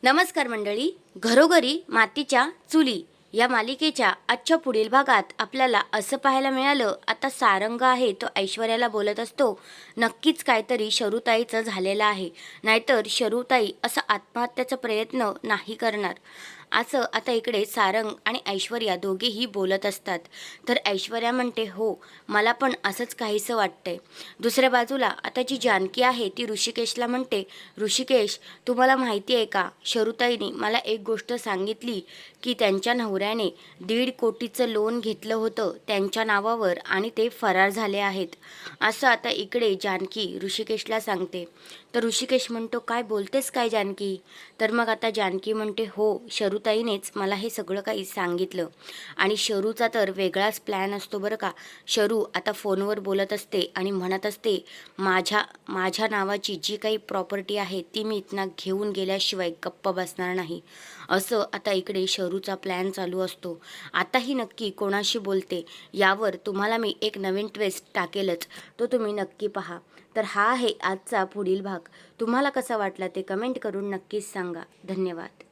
नमस्कार मंडळी. घरोघरी मातीच्या चुली या मालिकेच्या आजच्या पुढील भागात आपल्याला असं पाहायला मिळालं, आता सारंग आहे तो ऐश्वर्याला बोलत असतो, नक्कीच काहीतरी शरुताईचं झालेलं आहे, नाहीतर शरुताई असं आत्महत्याचा प्रयत्न नाही करणार. असं आता इकडे सारंग आणि ऐश्वर्या दोघेही बोलत असतात. तर ऐश्वर्या म्हणते, हो मला पण असंच काहीसं वाटतंय. दुसऱ्या बाजूला आता जी जानकी आहे ती ऋषिकेशला म्हणते, ऋषिकेश तुम्हाला माहिती आहे का, शरुताईने मला एक गोष्ट सांगितली की त्यांच्या नवऱ्याने 1.5 कोटीचं लोन घेतलं होतं त्यांच्या नावावर आणि ते फरार झाले आहेत. असं आता इकडे जानकी ऋषिकेशला सांगते. तर ऋषिकेश म्हणतो, काय बोलतेस काय जानकी? तर मग आता जानकी म्हणते, हो शरुताईनेच मला हे सगळं काही सांगितलं. आणि शरूचा तर वेगळाच प्लॅन असतो बरं का. शरू आता फोनवर बोलत असते आणि म्हणत असते, माझ्या नावाची जी काही प्रॉपर्टी आहे ती मी इथनं घेऊन गेल्याशिवाय गप्प बसणार नाही. असं आता इकडे शरूचा प्लॅन चालू असतो. आताही नक्की कोणाशी बोलते यावर तुम्हाला मी एक नवीन ट्विस्ट टाकेलच, तो तुम्ही नक्की पहा. तर हा आहे आजचा पुढील भाग. तुम्हाला कसा वाटला ते कमेंट करून नक्कीच सांगा. धन्यवाद.